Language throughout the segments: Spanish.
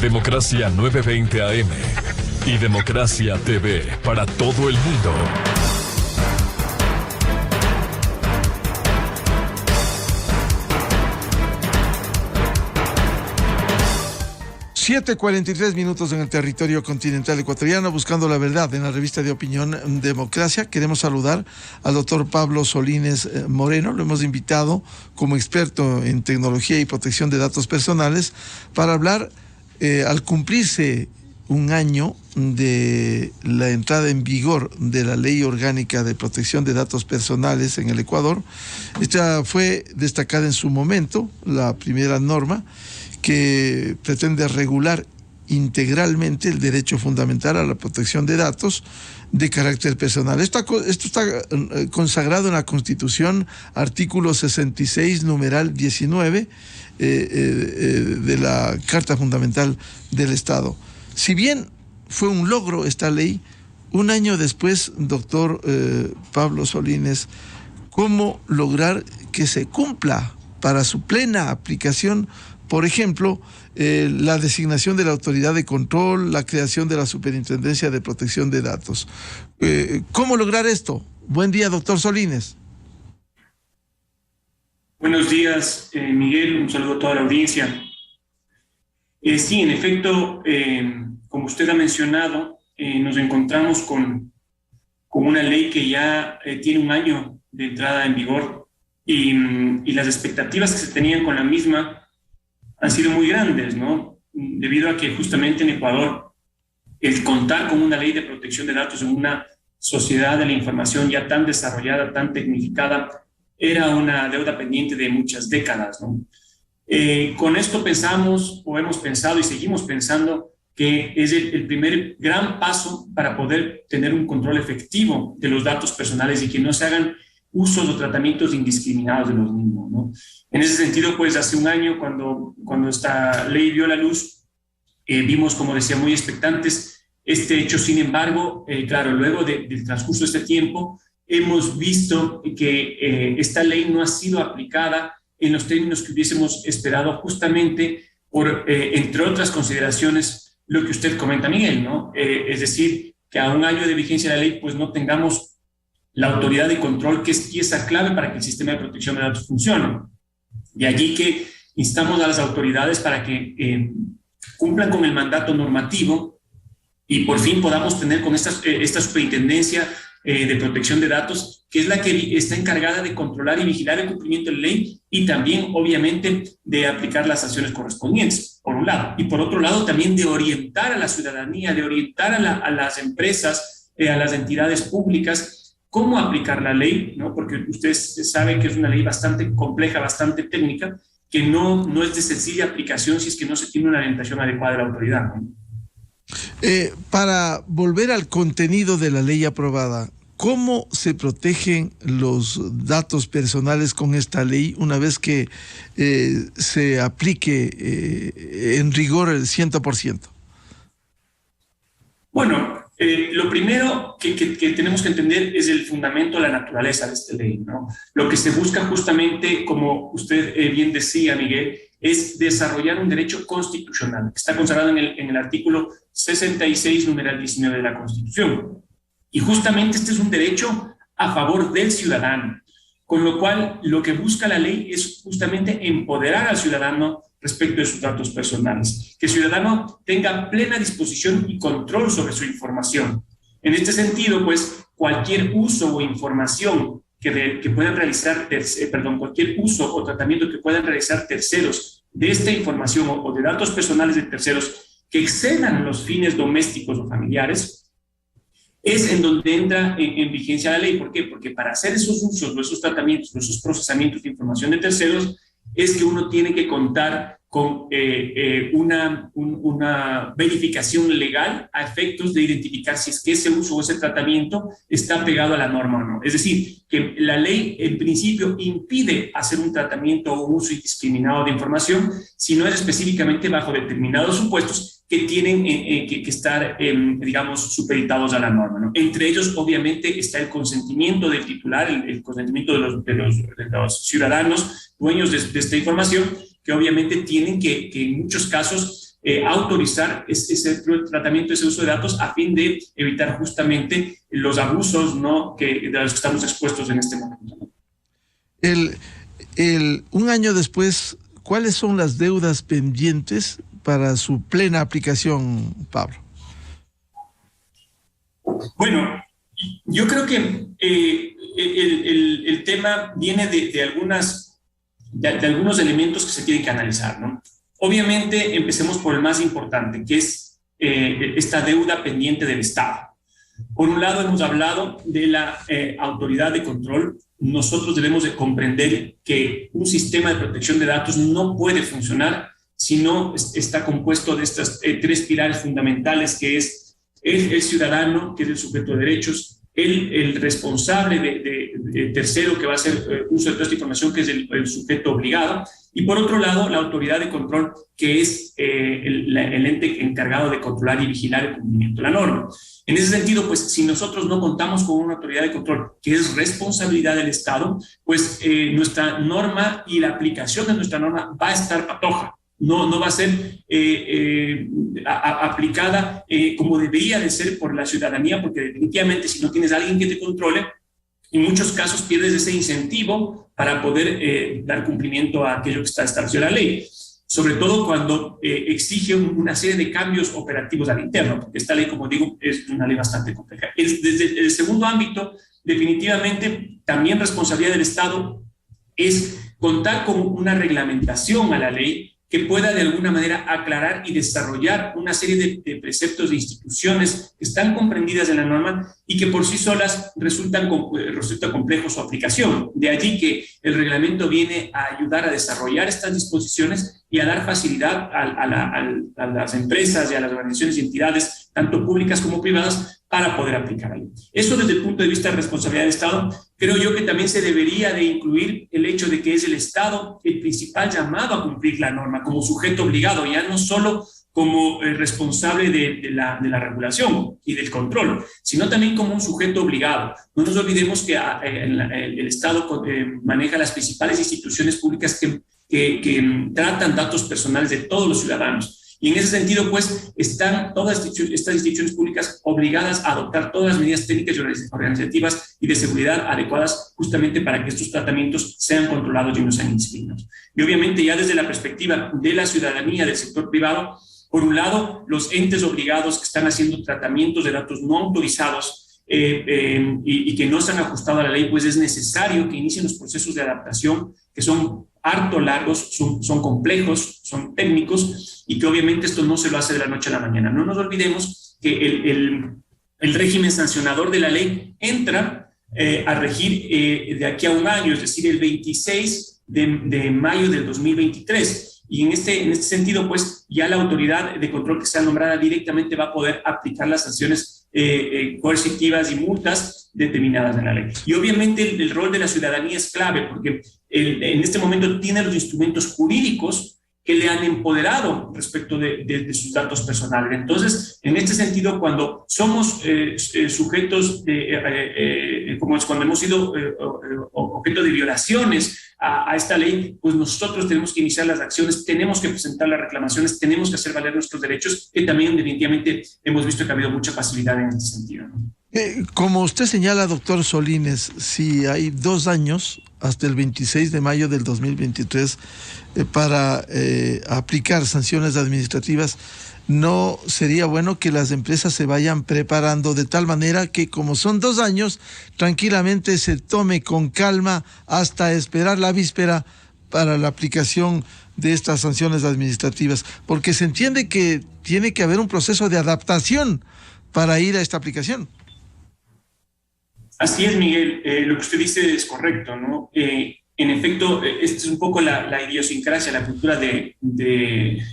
Democracia 920 AM y Democracia TV para todo el mundo. (7:43) en el territorio continental ecuatoriano, buscando la verdad en la revista de opinión Democracia. Queremos saludar al doctor Pablo Solínez Moreno. Lo hemos invitado como experto en tecnología y protección de datos personales para hablar, al cumplirse un año de la entrada en vigor de la Ley Orgánica de Protección de Datos Personales en el Ecuador. Esta fue destacada en su momento, la primera norma que pretende regular integralmente el derecho fundamental a la protección de datos de carácter personal. Esto está consagrado en la Constitución, artículo 66, numeral 19 de la Carta Fundamental del Estado. Si bien fue un logro esta ley, un año después, doctor Pablo Solínez, ¿cómo lograr que se cumpla para su plena aplicación? Por ejemplo, la designación de la autoridad de control, la creación de la Superintendencia de Protección de Datos. ¿Cómo lograr esto? Buen día, doctor Solínez. Buenos días, Miguel. Un saludo a toda la audiencia. Sí, en efecto, como usted ha mencionado, nos encontramos con una ley que ya tiene un año de entrada en vigor y las expectativas que se tenían con la misma han sido muy grandes, ¿no? Debido a que justamente en Ecuador el contar con una ley de protección de datos en una sociedad de la información ya tan desarrollada, tan tecnificada, era una deuda pendiente de muchas décadas, ¿no? Con esto pensamos, o hemos pensado y seguimos pensando, que es el primer gran paso para poder tener un control efectivo de los datos personales y que no se hagan usos o tratamientos indiscriminados de los mismos, ¿no? En ese sentido, pues hace un año, cuando esta ley vio la luz, vimos, como decía, muy expectantes este hecho. Sin embargo, claro, luego del transcurso de este tiempo, hemos visto que esta ley no ha sido aplicada en los términos que hubiésemos esperado, justamente por, entre otras consideraciones, lo que usted comenta, Miguel, ¿no? Es decir, que a un año de vigencia de la ley, pues no tengamos la autoridad de control, que es pieza clave para que el sistema de protección de datos funcione. De allí que instamos a las autoridades para que cumplan con el mandato normativo y por fin podamos tener con esta superintendencia de protección de datos, que es la que está encargada de controlar y vigilar el cumplimiento de la ley y también, obviamente, de aplicar las sanciones correspondientes, por un lado. Y por otro lado, también de orientar a la ciudadanía, de orientar a las empresas, a las entidades públicas, cómo aplicar la ley, ¿no? Porque ustedes saben que es una ley bastante compleja, bastante técnica, que no es de sencilla aplicación si es que no se tiene una orientación adecuada de la autoridad, ¿no? Para volver al contenido de la ley aprobada, ¿cómo se protegen los datos personales con esta ley una vez que se aplique en rigor el 100%? Bueno, lo primero que tenemos que entender es el fundamento, la naturaleza de esta ley, ¿no? Lo que se busca justamente, como usted bien decía, Miguel, es desarrollar un derecho constitucional, que está consagrado en el artículo 66, numeral 19 de la Constitución. Y justamente este es un derecho a favor del ciudadano, con lo cual lo que busca la ley es justamente empoderar al ciudadano respecto de sus datos personales, que el ciudadano tenga plena disposición y control sobre su información. En este sentido, pues, cualquier uso o información que puedan realizar, cualquier uso o tratamiento que puedan realizar terceros de esta información o de datos personales de terceros que excedan los fines domésticos o familiares, es en donde entra en vigencia la ley. ¿Por qué? Porque para hacer esos usos o esos tratamientos o esos procesamientos de información de terceros es que uno tiene que contar con una verificación legal a efectos de identificar si es que ese uso o ese tratamiento está pegado a la norma o no. Es decir, que la ley en principio impide hacer un tratamiento o uso indiscriminado de información si no es específicamente bajo determinados supuestos que tienen que estar, digamos, supeditados a la norma, ¿no? Entre ellos, obviamente, está el consentimiento del titular, el consentimiento de los ciudadanos dueños de esta información, que obviamente tienen que en muchos casos autorizar ese tratamiento, ese uso de datos a fin de evitar justamente los abusos, ¿no?, de los que estamos expuestos en este momento, ¿no? Un año después, ¿cuáles son las deudas pendientes para su plena aplicación, Pablo? Bueno, yo creo que el tema viene de algunos elementos que se tienen que analizar, ¿no? Obviamente, empecemos por el más importante, que es esta deuda pendiente del Estado. Por un lado, hemos hablado de la autoridad de control. Nosotros debemos de comprender que un sistema de protección de datos no puede funcionar si no está compuesto de estas tres pilares fundamentales, que es el ciudadano, que es el sujeto de derechos, el responsable de tercero, que va a hacer uso de toda esta información, que es el sujeto obligado, y por otro lado, la autoridad de control, que es el ente encargado de controlar y vigilar el cumplimiento de la norma. En ese sentido, pues, si nosotros no contamos con una autoridad de control, que es responsabilidad del Estado, pues nuestra norma y la aplicación de nuestra norma va a estar patoja. No va a ser aplicada como debería de ser por la ciudadanía, porque definitivamente si no tienes a alguien que te controle, en muchos casos pierdes ese incentivo para poder dar cumplimiento a aquello que está establecido en la ley, sobre todo cuando exige una serie de cambios operativos al interno, porque esta ley, como digo, es una ley bastante compleja. Desde el segundo ámbito, definitivamente, también responsabilidad del Estado es contar con una reglamentación a la ley que pueda de alguna manera aclarar y desarrollar una serie de preceptos de instituciones que están comprendidas en la norma y que por sí solas resulta complejo su aplicación. De allí que el reglamento viene a ayudar a desarrollar estas disposiciones y a dar facilidad a las empresas y a las organizaciones y entidades, tanto públicas como privadas, para poder aplicar la ley. Eso desde el punto de vista de responsabilidad del Estado. Creo yo que también se debería de incluir el hecho de que es el Estado el principal llamado a cumplir la norma como sujeto obligado, ya no solo como responsable de la regulación y del control, sino también como un sujeto obligado. No nos olvidemos que el Estado maneja las principales instituciones públicas que tratan datos personales de todos los ciudadanos. Y en ese sentido, pues, están todas estas instituciones públicas obligadas a adoptar todas las medidas técnicas y organizativas y de seguridad adecuadas justamente para que estos tratamientos sean controlados y no sean indisciplinados. Y obviamente ya desde la perspectiva de la ciudadanía, del sector privado, por un lado, los entes obligados que están haciendo tratamientos de datos no autorizados y que no se han ajustado a la ley, pues es necesario que inicien los procesos de adaptación, que son harto largos, son complejos, son técnicos, y que obviamente esto no se lo hace de la noche a la mañana. No nos olvidemos que el régimen sancionador de la ley entra a regir de aquí a un año, es decir, el 26 de mayo del 2023. Y en este sentido, pues, ya la autoridad de control que sea nombrada directamente va a poder aplicar las sanciones coercitivas y multas determinadas en la ley. Y obviamente el rol de la ciudadanía es clave, porque en este momento tiene los instrumentos jurídicos que le han empoderado respecto de sus datos personales. Entonces, en este sentido, cuando somos sujetos, como es cuando hemos sido objeto de violaciones a esta ley, pues nosotros tenemos que iniciar las acciones, tenemos que presentar las reclamaciones, tenemos que hacer valer nuestros derechos, que también definitivamente hemos visto que ha habido mucha facilidad en este sentido, ¿no? Como usted señala, doctor Solínez, si hay 2 años hasta el 26 de mayo del 2023 para aplicar sanciones administrativas, ¿no sería bueno que las empresas se vayan preparando de tal manera que, como son 2 años, tranquilamente se tome con calma hasta esperar la víspera para la aplicación de estas sanciones administrativas? Porque se entiende que tiene que haber un proceso de adaptación para ir a esta aplicación. Así es, Miguel. Lo que usted dice es correcto, ¿no? En efecto, esta es un poco la idiosincrasia, la cultura de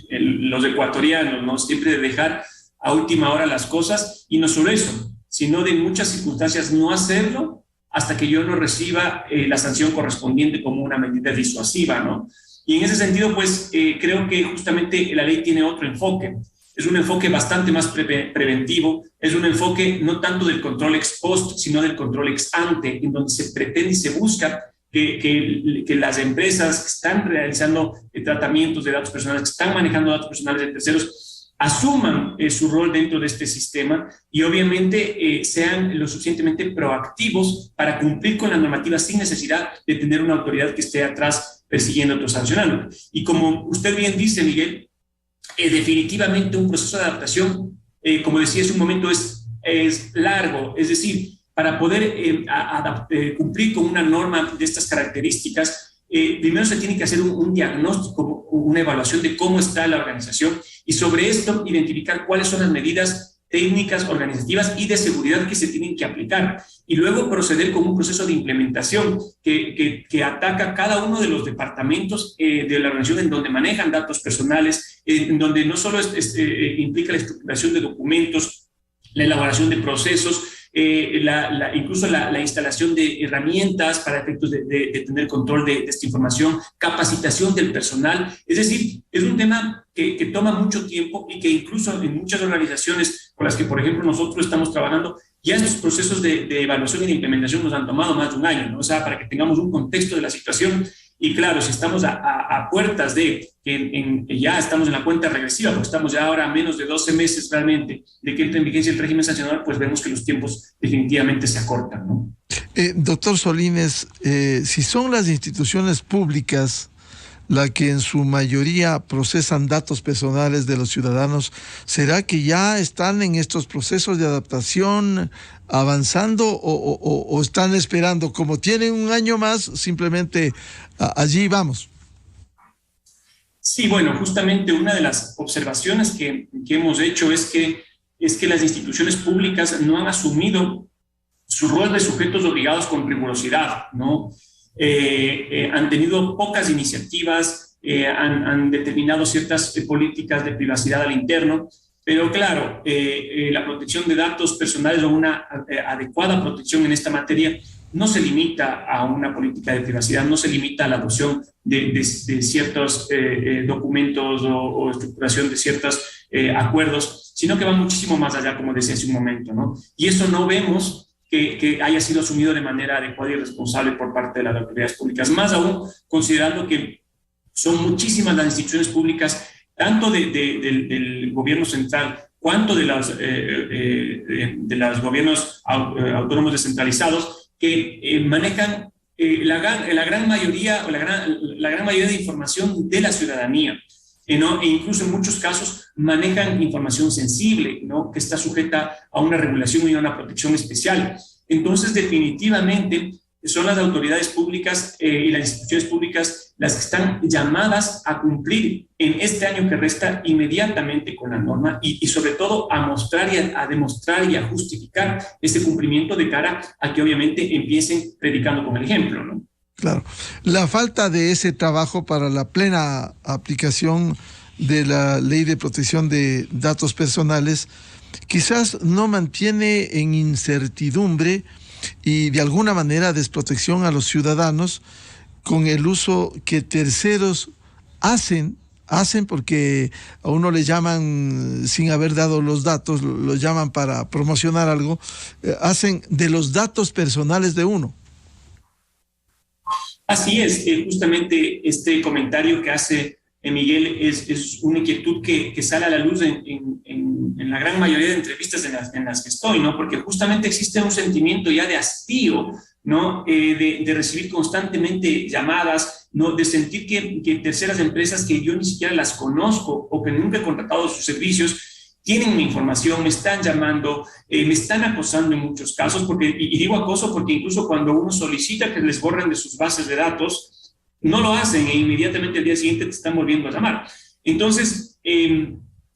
los ecuatorianos, ¿no? Siempre de dejar a última hora las cosas, y no solo eso, sino de en muchas circunstancias no hacerlo hasta que yo no reciba la sanción correspondiente como una medida disuasiva, ¿no? Y en ese sentido, pues, creo que justamente la ley tiene otro enfoque. Es un enfoque bastante más preventivo, es un enfoque no tanto del control ex post, sino del control ex ante, en donde se pretende y se busca que las empresas que están realizando tratamientos de datos personales, que están manejando datos personales de terceros, asuman su rol dentro de este sistema y obviamente sean lo suficientemente proactivos para cumplir con la normativa sin necesidad de tener una autoridad que esté atrás persiguiendo o sancionando. Y como usted bien dice, Miguel, definitivamente un proceso de adaptación, como decía hace un momento, es largo, es decir, para poder cumplir con una norma de estas características, primero se tiene que hacer un diagnóstico, una evaluación de cómo está la organización y sobre esto identificar cuáles son las medidas técnicas, organizativas y de seguridad que se tienen que aplicar y luego proceder con un proceso de implementación que ataca cada uno de los departamentos de la organización en donde manejan datos personales, en donde no solo implica la estructuración de documentos, la elaboración de procesos, incluso la instalación de herramientas para efectos de tener control de esta información, capacitación del personal. Es decir, es un tema que toma mucho tiempo y que incluso en muchas organizaciones con las que, por ejemplo, nosotros estamos trabajando, ya estos procesos de evaluación y de implementación nos han tomado más de un año, ¿no? O sea, para que tengamos un contexto de la situación. Y claro, si estamos a puertas de que ya estamos en la cuenta regresiva, porque estamos ya ahora a menos de 12 meses realmente de que entre en vigencia el régimen sancionador, pues vemos que los tiempos definitivamente se acortan, ¿no? Doctor Solínez, si son las instituciones públicas las que en su mayoría procesan datos personales de los ciudadanos, ¿será que ya están en estos procesos de adaptación avanzando o están esperando, como tienen un año más, simplemente allí vamos? Sí, bueno, justamente una de las observaciones que hemos hecho es que las instituciones públicas no han asumido su rol de sujetos obligados con rigurosidad, ¿no? Han tenido pocas iniciativas, han determinado ciertas políticas de privacidad al interno, pero claro, la protección de datos personales o una adecuada protección en esta materia no se limita a una política de privacidad, no se limita a la adopción de ciertos documentos o estructuración de ciertos acuerdos, sino que va muchísimo más allá, como decía hace un momento, ¿no? Y eso no vemos que haya sido asumido de manera adecuada y responsable por parte de las autoridades públicas. Más aún, considerando que son muchísimas las instituciones públicas, tanto del gobierno central cuanto de los gobiernos autónomos descentralizados, que manejan la gran mayoría de información de la ciudadanía. ¿No? E incluso en muchos casos manejan información sensible, ¿no? Que está sujeta a una regulación y a una protección especial. Entonces, definitivamente, son las autoridades públicas y las instituciones públicas las que están llamadas a cumplir en este año que resta inmediatamente con la norma y sobre todo a mostrar y a demostrar y a justificar ese cumplimiento de cara a que obviamente empiecen predicando con el ejemplo, ¿no? Claro. La falta de ese trabajo para la plena aplicación de la Ley de Protección de Datos Personales quizás no mantiene en incertidumbre y de alguna manera desprotección a los ciudadanos con el uso que terceros hacen porque a uno le llaman, sin haber dado los datos, lo llaman para promocionar algo, hacen de los datos personales de uno. Así es, justamente este comentario que hace Miguel es una inquietud que sale a la luz en la gran mayoría de entrevistas en las que estoy, ¿no? Porque justamente existe un sentimiento ya de hastío, ¿no? De recibir constantemente llamadas, ¿no? De sentir que terceras empresas que yo ni siquiera las conozco o que nunca he contratado sus servicios tienen mi información, me están llamando, me están acosando en muchos casos, y digo acoso porque incluso cuando uno solicita que les borren de sus bases de datos, no lo hacen e inmediatamente al día siguiente te están volviendo a llamar. Entonces,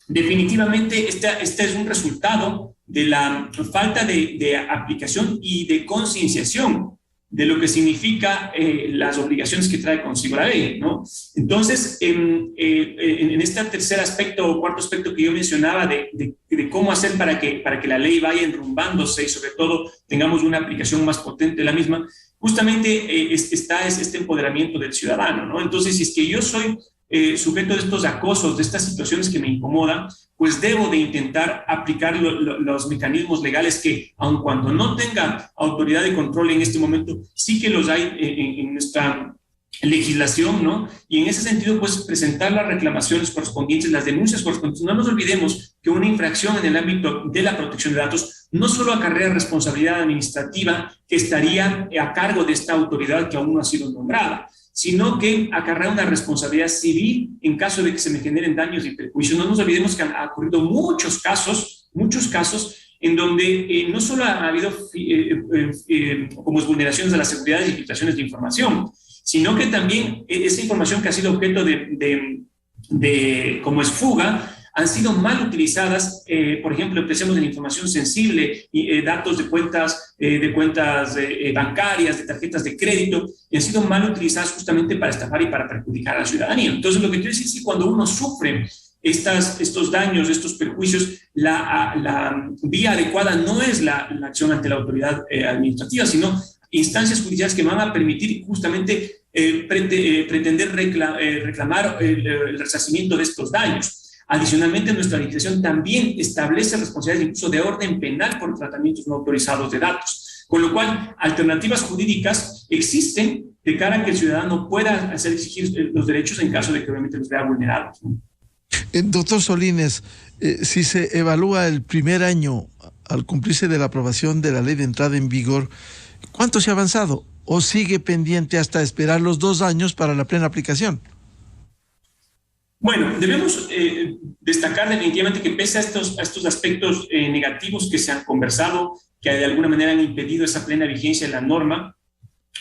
definitivamente este es un resultado de la falta de aplicación y de concienciación de lo que significa las obligaciones que trae consigo la ley, ¿no? Entonces, en este tercer aspecto o cuarto aspecto que yo mencionaba de cómo hacer para que la ley vaya enrumbándose y sobre todo tengamos una aplicación más potente de la misma, justamente está este empoderamiento del ciudadano, ¿no? Entonces, si es que yo soy sujeto de estos acosos, de estas situaciones que me incomodan, pues debo de intentar aplicar los mecanismos legales que, aun cuando no tenga autoridad de control en este momento, sí que los hay en nuestra legislación, ¿no? Y en ese sentido, pues presentar las reclamaciones correspondientes, las denuncias correspondientes. No nos olvidemos que una infracción en el ámbito de la protección de datos no solo acarrea responsabilidad administrativa que estaría a cargo de esta autoridad que aún no ha sido nombrada, sino que acarrea una responsabilidad civil en caso de que se me generen daños y perjuicios. No nos olvidemos que han ocurrido muchos casos en donde no solo ha habido como vulneraciones de la seguridad y filtraciones de información, sino que también esa información que ha sido objeto de como es fuga, han sido mal utilizadas. Por ejemplo, empecemos en información sensible, datos de cuentas bancarias, de tarjetas de crédito, y han sido mal utilizadas justamente para estafar y para perjudicar a la ciudadanía. Entonces, lo que quiero decir es que cuando uno sufre estos daños, estos perjuicios, la vía adecuada no es la acción ante la autoridad administrativa, sino instancias judiciales que van a permitir justamente pretender reclamar el resarcimiento de estos daños. Adicionalmente, nuestra legislación también establece responsabilidades incluso de orden penal por tratamientos no autorizados de datos, con lo cual alternativas jurídicas existen de cara a que el ciudadano pueda hacer exigir los derechos en caso de que obviamente los vea vulnerados, ¿no? Doctor Solínez, si se evalúa el primer año al cumplirse de la aprobación de la ley de entrada en vigor, ¿cuánto se ha avanzado? ¿O sigue pendiente hasta esperar los 2 años para la plena aplicación? Bueno, debemos destacar definitivamente que pese a estos aspectos negativos que se han conversado, que de alguna manera han impedido esa plena vigencia de la norma,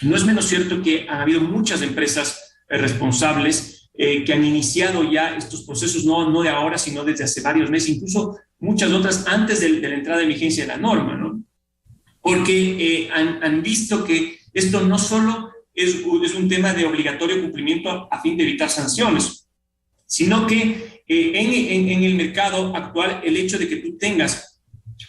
no es menos cierto que han habido muchas empresas responsables que han iniciado ya estos procesos, no de ahora, sino desde hace varios meses, incluso muchas otras antes de la entrada en vigencia de la norma, ¿no? Porque han visto que esto no solo es un tema de obligatorio cumplimiento a fin de evitar sanciones, sino que en el mercado actual el hecho de que tú tengas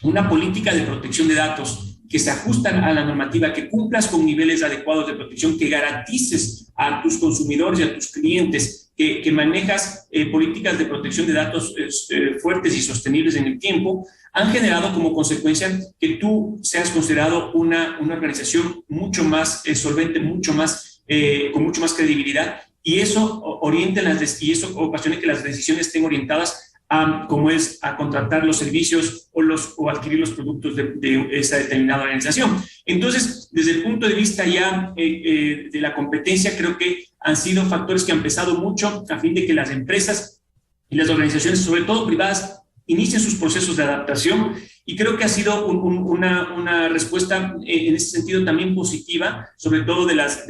una política de protección de datos que se ajustan a la normativa, que cumplas con niveles adecuados de protección, que garantices a tus consumidores y a tus clientes, que manejas políticas de protección de datos fuertes y sostenibles en el tiempo, han generado como consecuencia que tú seas considerado una organización mucho más solvente, con mucho más credibilidad, y eso ocasiona que las decisiones estén orientadas a contratar los servicios o adquirir los productos de esa determinada organización. Entonces, desde el punto de vista ya de la competencia, creo que han sido factores que han pesado mucho a fin de que las empresas y las organizaciones, sobre todo privadas, inicien sus procesos de adaptación, y creo que ha sido una respuesta en ese sentido también positiva, sobre todo de las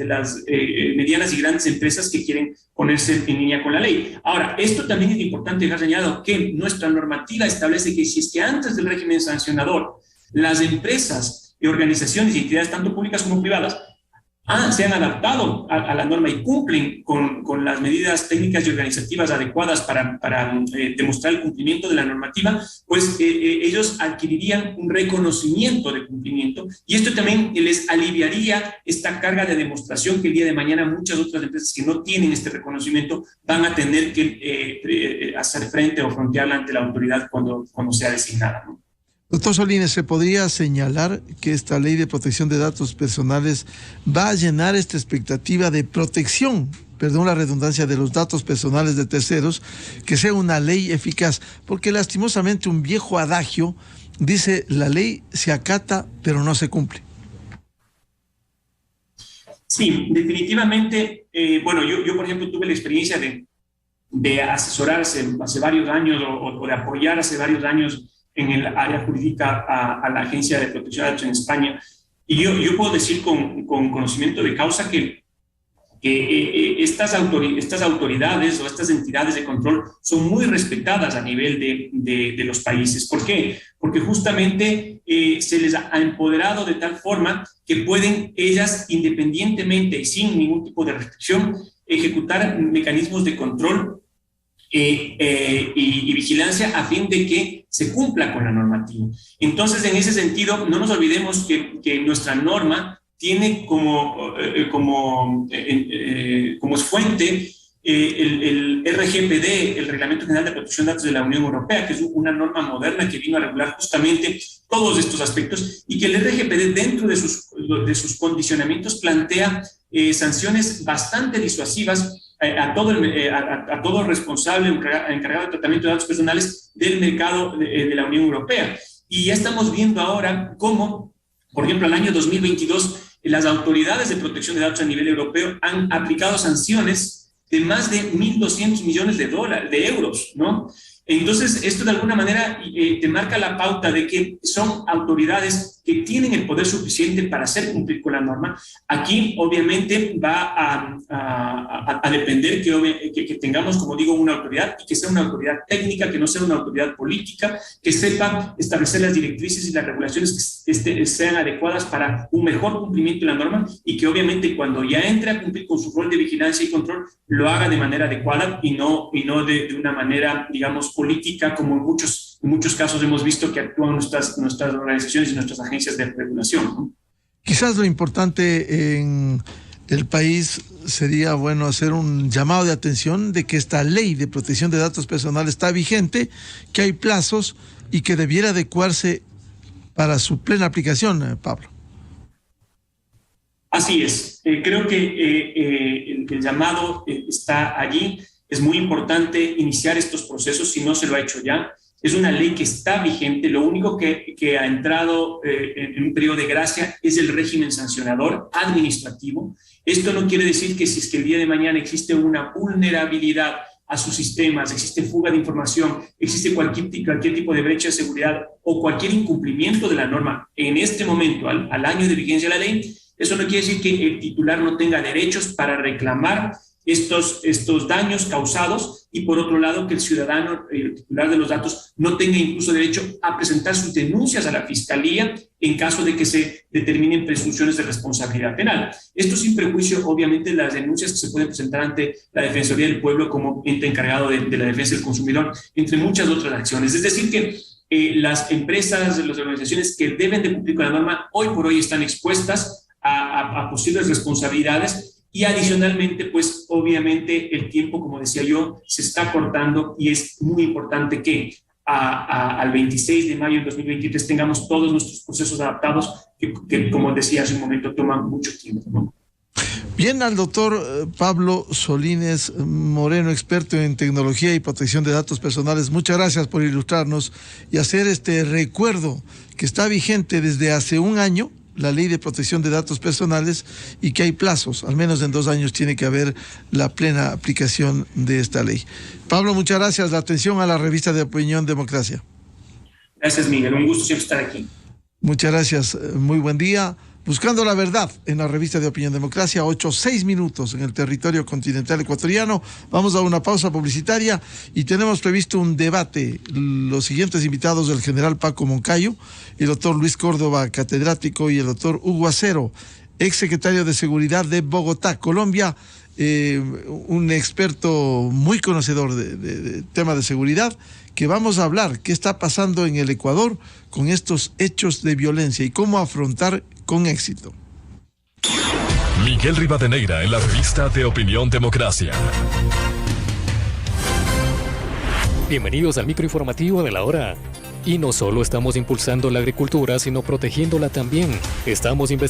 medianas y grandes empresas que quieren ponerse en línea con la ley. Ahora, esto también es importante dejar señalado que nuestra normativa establece que si es que antes del régimen sancionador las empresas y organizaciones y entidades tanto públicas como privadas se han adaptado a la norma y cumplen con las medidas técnicas y organizativas adecuadas para demostrar el cumplimiento de la normativa, pues ellos adquirirían un reconocimiento de cumplimiento, y esto también les aliviaría esta carga de demostración que el día de mañana muchas otras empresas que no tienen este reconocimiento van a tener que hacer frente o frontearla ante la autoridad cuando sea designada, ¿no? Doctor Solínez, ¿se podría señalar que esta ley de protección de datos personales va a llenar esta expectativa de protección, perdón la redundancia, de los datos personales de terceros, que sea una ley eficaz? Porque lastimosamente un viejo adagio dice: la ley se acata pero no se cumple. Sí, definitivamente. Bueno, yo por ejemplo tuve la experiencia de asesorarse hace varios años o de apoyar hace varios años en el área jurídica a la Agencia de Protección de Datos en España. Y yo puedo decir con conocimiento de causa que estas autoridades o estas entidades de control son muy respetadas a nivel de los países. ¿Por qué? Porque justamente se les ha empoderado de tal forma que pueden ellas, independientemente y sin ningún tipo de restricción, ejecutar mecanismos de control y vigilancia a fin de que se cumpla con la normativa. Entonces, en ese sentido, no nos olvidemos que nuestra norma tiene como fuente el RGPD, el Reglamento General de Protección de Datos de la Unión Europea, que es una norma moderna que vino a regular justamente todos estos aspectos, y que el RGPD dentro de sus condicionamientos plantea sanciones bastante disuasivas a todo responsable encargado de tratamiento de datos personales del mercado de la Unión Europea. Y ya estamos viendo ahora cómo, por ejemplo, el año 2022, las autoridades de protección de datos a nivel europeo han aplicado sanciones de más de 1.200 millones de euros, ¿no? Entonces, esto de alguna manera te marca la pauta de que son autoridades que tienen el poder suficiente para hacer cumplir con la norma. Aquí, obviamente, va a depender que tengamos, como digo, una autoridad y que sea una autoridad técnica, que no sea una autoridad política, que sepa establecer las directrices y las regulaciones que sean adecuadas para un mejor cumplimiento de la norma y que, obviamente, cuando ya entre a cumplir con su rol de vigilancia y control, lo haga de manera adecuada y no de una manera, digamos, política, como en muchos casos hemos visto que actúan nuestras organizaciones y nuestras agencias de regulación, ¿no? Quizás lo importante en el país sería, bueno, hacer un llamado de atención de que esta ley de protección de datos personales está vigente, que hay plazos y que debiera adecuarse para su plena aplicación, Pablo. Así es. Creo que el llamado está allí. Es muy importante iniciar estos procesos si no se lo ha hecho ya. Es una ley que está vigente. Lo único que ha entrado en un periodo de gracia es el régimen sancionador administrativo. Esto no quiere decir que si es que el día de mañana existe una vulnerabilidad a sus sistemas, existe fuga de información, existe cualquier tipo de brecha de seguridad o cualquier incumplimiento de la norma en este momento, al año de vigencia de la ley, eso no quiere decir que el titular no tenga derechos para reclamar estos daños causados y, por otro lado, que el ciudadano, el titular de los datos, no tenga incluso derecho a presentar sus denuncias a la Fiscalía en caso de que se determinen presunciones de responsabilidad penal. Esto sin perjuicio, obviamente, de las denuncias que se pueden presentar ante la Defensoría del Pueblo como ente encargado de la defensa del consumidor, entre muchas otras acciones. Es decir, que las empresas, las organizaciones que deben de cumplir con la norma, hoy por hoy están expuestas a posibles responsabilidades. Y adicionalmente, pues obviamente el tiempo, como decía yo, se está cortando y es muy importante que al 26 de mayo de 2023 tengamos todos nuestros procesos adaptados que como decía hace un momento, toman mucho tiempo, ¿no? Bien, al doctor Pablo Solínez Moreno, experto en tecnología y protección de datos personales, muchas gracias por ilustrarnos y hacer este recuerdo que está vigente desde hace un año, la ley de protección de datos personales, y que hay plazos, al menos en 2 años tiene que haber la plena aplicación de esta ley. Pablo, muchas gracias. La atención a la revista de opinión Democracia. Gracias, Miguel. Un gusto siempre estar aquí. Muchas gracias. Muy buen día. Buscando la verdad en la revista de opinión Democracia, 8:06 en el territorio continental ecuatoriano. Vamos a una pausa publicitaria y tenemos previsto un debate. Los siguientes invitados: el general Paco Moncayo, el doctor Luis Córdoba, catedrático, y el doctor Hugo Acero, exsecretario de Seguridad de Bogotá, Colombia, un experto muy conocedor de temas de seguridad, que vamos a hablar qué está pasando en el Ecuador con estos hechos de violencia y cómo afrontar con éxito. Miguel Rivadeneira en la revista de opinión Democracia. Bienvenidos al microinformativo de la hora. Y no solo estamos impulsando la agricultura, sino protegiéndola también. Estamos investigando